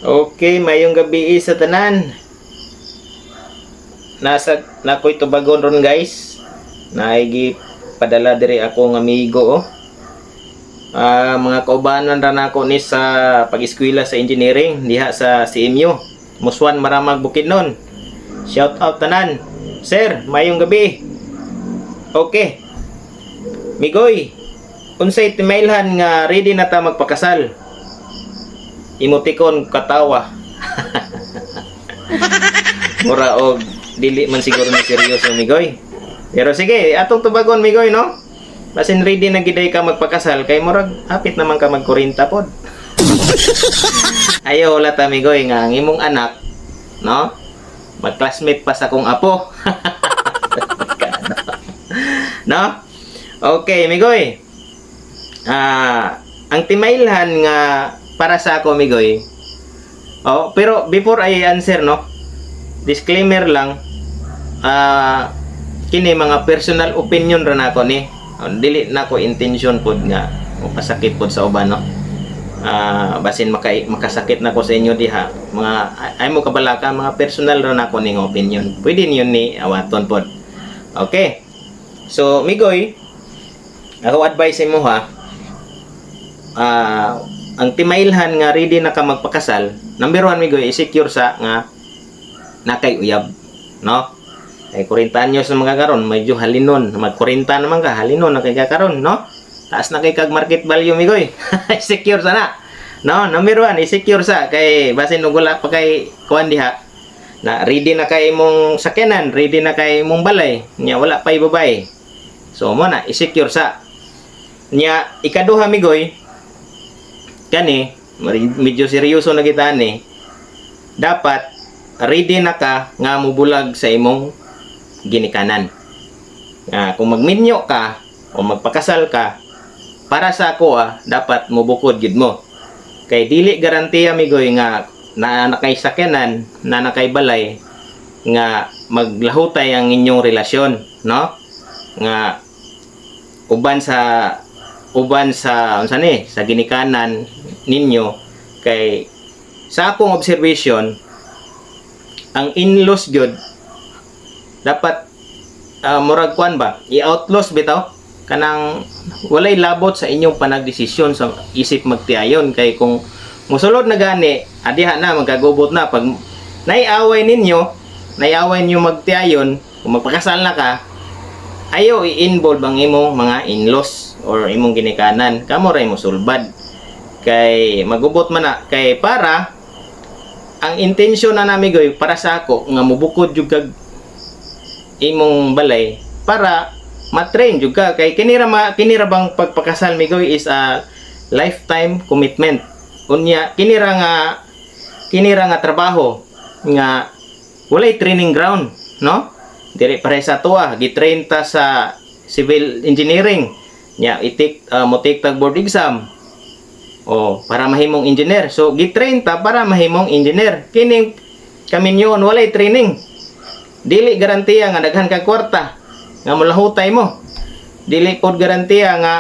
Okay, mayong gabi sa tanan. Nakoy tubagon ron guys. Naigi padala diri ako ng amigo oh. Mga kaubanan ra nako ni sa pag-eskwela sa engineering diha sa CMU. Muswan Maramag Bukidnon. Shout out tanan. Sir, mayong gabi. Okay. Migoy, unsay timailhan nga ready na ta magpakasal? Emoticon katawa. Mura og dili man siguro ni seryoso Migoy. Pero sige, atong tubagon Migoy no. Basin ready na giday ka magpakasal kay murag hapit naman ka magkurinta pod. Ayo wala ta Migoy nga ang imong anak no. Mag-classmate pa sa kong apo. No? Okay, Migoy. Ang timailhan nga para sa ako, Migoy. Oh, pero before I answer, no? Disclaimer lang. Kini mga personal opinion ra nako ni. Dili nako intention pod nga mapasakit pod sa uban, no? Basin makasakit nako sa inyo diha. Mga ay mo kabalaka mga personal ra nako ning opinion. Pwede niyo ni awaton pod. Okay. So, Migoy, ako advice mo ha. Ang timailhan nga ready na ka magpakasal, number 1 Migoy, i-secure sa nga nakay uyab, no? Kay 40 anyos na mga karon, medyo halinon, mag-40 naman ka, halinon na kay karon, no? Taas na kay kag market value Migoy. I-secure sana. No, number 1, i-secure sa kay basin ug wala pa kay kuan diha. Na ready na kay imong sakyanan, ready na kay imong balay, nya wala pay babay. So mo na i-secure sa nya ikaduha Migoy. Kani medyo seryoso na kita ni. Dapat ready na ka nga mubulag sa imong ginikanan. Kung magminyo ka o magpakasal ka, para sa ako dapat mubukod gid mo. Kay dili garantiya Migoy nga na nakay sakyanan, na nakay balay nga maglahutay ang inyong relasyon, no? Nga uban sa unsa ni sa ginikanan ninyo kay sa akong observation ang in-laws gyud dapat murag kwan ba i-outlaws bitaw kanang walay labot sa inyong panagdesisyon sa isip magtiayon kay kung musulod na gani adiha na magkagubot na pag naiaway ninyo magtiayon kung magpakasal na ka ayaw i-involve ang imong mga in-laws or imong ginikanan kamo ray mo sulbad kay magubot man na kay para ang intensyon na namigoy para sa ako nga mubukod jud kag imong balay para matrain jud ka kay kinira bang pagpakasal migoy is a lifetime commitment unya kinira nga trabaho nga walay training ground no dire pare sa tuwa gitrain ta sa civil engineering nya mo take tag board exam para mahimong engineer so gitrain ta para mahimong engineer kining kaminyon walay training dili garantiya nga daghan ka kwarta nga mulahutay mo dili pod garantiya nga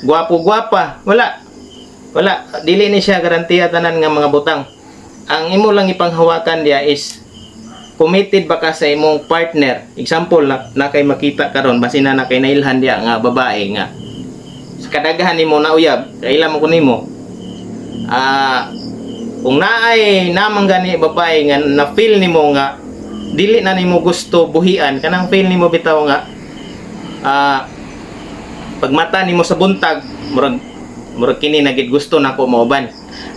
gwapo-gwapa wala dili ni siya garantiya tanan nga mga butang ang imo lang ipanghawakan dia is committed ba ka sa imong partner example na kay makita karon basin na kay nailhan dia nga babae nga sa kadaghan nimo na uyab kaila mo kunimo kung naay namang gani babae nga na feel nimo nga dili na nimo gusto buhian kanang feel nimo bitaw nga pagmata nimo sa buntag murag kini na gid gusto nako mauban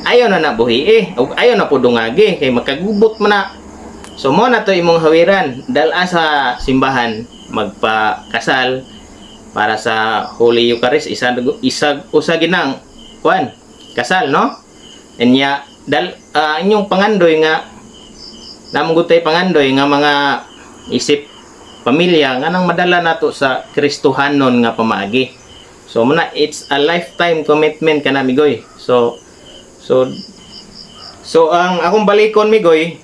ayaw na buhi ug ayaw na pudungagi kay makagubot man na so mo na to imong hawiran dala sa simbahan magpakasal para sa Holy Eucharist usa ginang kuan kasal no enya inyong pangandoy nga namong gutay pangandoy nga mga isip pamilya nga nang madala nato sa Kristohanon nga pamaagi so mo na it's a lifetime commitment kana migoy so ang akong balikon migoy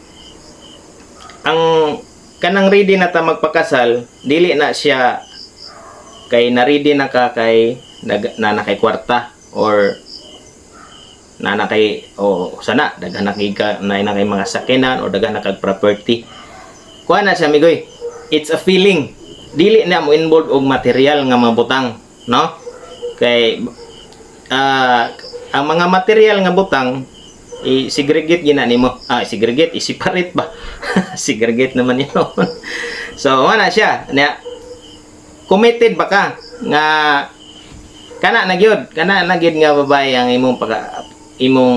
ang kanang ready na ta magpakasal dili na siya kay na ready na ka kay na nakay kwarta or na kay o sana daghan na kay na kay mga sakinan o daghan na kay property. Kuha na siya migoy. It's a feeling. Dili na mo involved og material nga mga butang, no? Kay ang mga material nga butang i-segregate gina nimo. Segregate, i-separate ba? Segregate naman yun. So, wala siya. Committed ba ka nga kana na gyud nga babae ang imong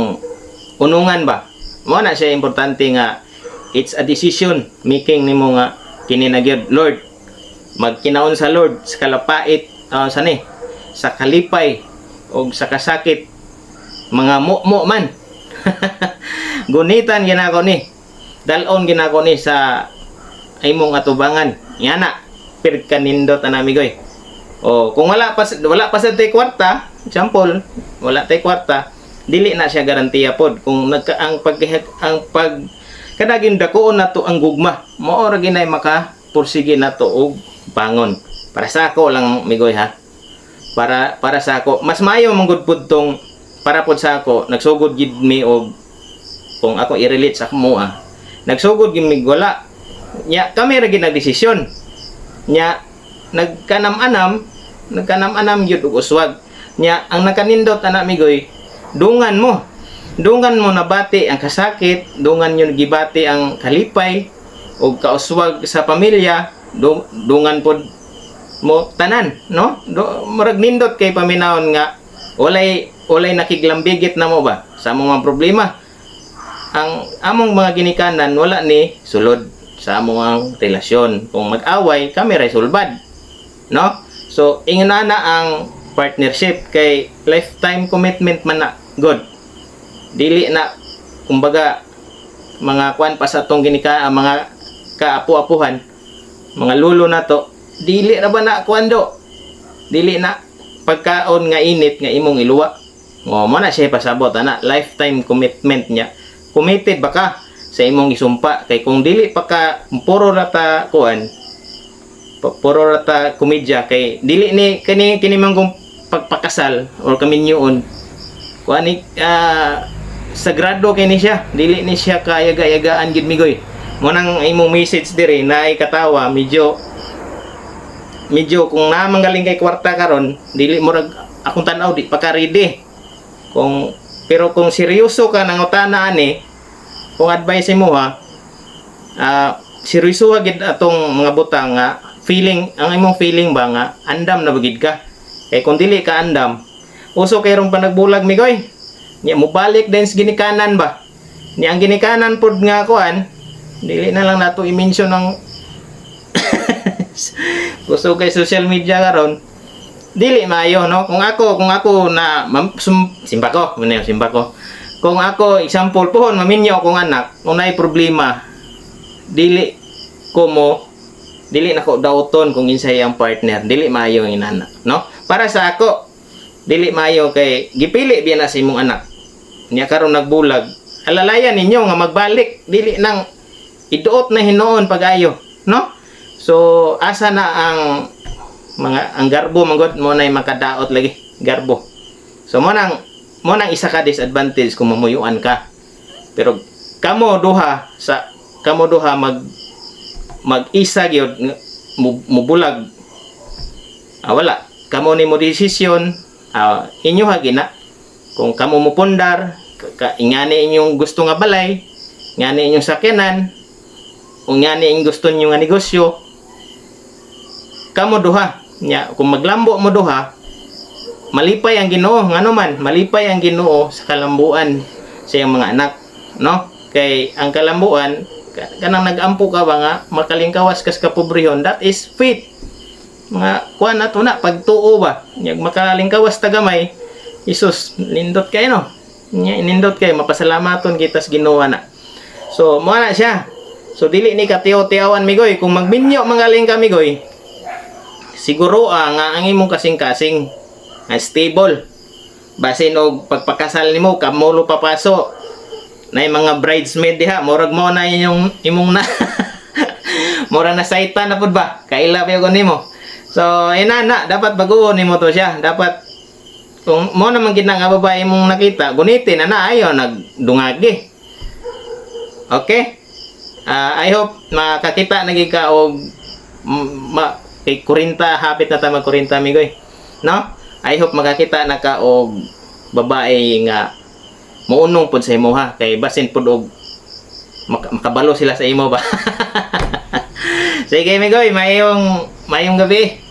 unungan ba? Mo na siya importante nga it's a decision making nimo nga kini na gyud Lord. Magkinaon sa Lord sa kalapait sa kalipay o sa kasakit mga mo man. Gunitan ginako ni. Dalon ginako ni sa imong atubangan. Yana pir kanindot ana migoy. O kung wala pa sa tay kwarta, example, wala tay kwarta, dili na siya garantiya pod kung ang pag kadagin dakoon nato ang gugma. Mao ra ginay maka pursige nato og bangon. Para sa ako lang migoy ha. Para sa ako, mas maayo manggod pud tong para pod sa ako nagsugod gid mi og kung ako i-relate sa mo nagsugod gid mi wala nya kami ra gid nagdesisyon nya nagkanam-anam gyud og uswag nya ang nakanindot ana migoy dungan mo nabati ang kasakit, dungan yun gibati ang kalipay o kauswag sa pamilya, dungan pod mo tanan, no? Murag nindot kay paminawon nga walay nakiglambigit na mo ba sa among mga problema. Ang among mga ginikanan wala ni sulod sa among relasyon. Kung mag-away, kami ray sulbad, no? So ingana na ang partnership kay lifetime commitment man na good. Dili na kumbaga mga kwan pa sa tong ginika mga kaapu-apuhan, mga lulo na to, dili ra ba na kwando, dili na pagkaon nga init nga imong iluwa. Mo na siya pasabot ana lifetime commitment niya. Committed ba ka sa imong isumpa kay kung dili pa ka puro rata kuan, puro rata komedya kay dili ni kini manggong pagpakasal or kaminyoon kuan ni sagrado kay ni siya, dili ni siya kayaga-yagaan gid migoy. Mo nang imong message diri na ikatawa medyo kung namanggaling kay kwarta karon dili mo rag akong tan-aw di pa ka ready. Pero kung seryoso ka nang utana ani, kung advice mo seryoso gid atong mga butang nga feeling, ang imong feeling ba nga andam na bagid ka. Kay kung dili ka andam, uso kay rong panagbulag migoy. Nya mo balik din sa ginikanan ba? Ni ang ginikanan pod nga kuan, dili na lang nato i-mention ng gusto kay social media karon. Dili maayo no. Kung ako na simba ko. Kung ako example pohon maminyo akong anak, unay problema. Dili na ko dauton kung insay ang partner. Dili maayo ang inana, no? Para sa ako, dili maayo kay gipili biya na sa imong anak. Niya karon nagbulag, alalayan ninyo nga magbalik, dili nang iduot na hinuon pag-ayo, no? So asa na ang garbo manggod mo na makadaot lagi garbo. So mo nang isa ka disadvantage kung mamuyuan ka. Pero kamo duha mag-isa gyud mubulag. Wala kamo ni mo desisyon, inyo ha gina. Kung kamo mo pundar, ingani inyong gusto nga balay, ngani inyong sakyanan, o ngani inyong gusto niyo nga negosyo, kamo duha. Nya, kung maglambo mo duha, malipay ang Ginoo, ngano man, malipay ang Ginoo sa kalambuan sa iyang mga anak, no? Kay ang kalambuan, kanang nagampo ka ba nga, makalingkawas kas kapobrehon, that is faith. Mga kuan nato na pagtuo ba, nya makalingkawas tagamay, Isus, nindot kay no. Nindot kay mapasalamaton kita sa Ginoo na. So, mo na siya. So dili ni katiyo-tiyawan migoy kung magminyo mangaling ka migoy. Siguro nga ang imong kasing-kasing stable. Basin og pagpakasal nimo kamulo papaso. Nay mga bridesmaid diha, murag mo na imong na. Mura na saitan na pud ba? Kaila pa gyud nimo. So, inana dapat baguon nimo to siya. Dapat kung mo naman gid nga babae mong nakita, gunitin na ayo nagdungagi. Okay? I hope makakita na gid ka og kay 40 hapit na ta mag 40 amigoy. No? I hope makakita na ka og babae nga muunong pud sa imo ha, kay basin pud og makabalo sila sa imo ba. Sige amigoy, mayong gabi.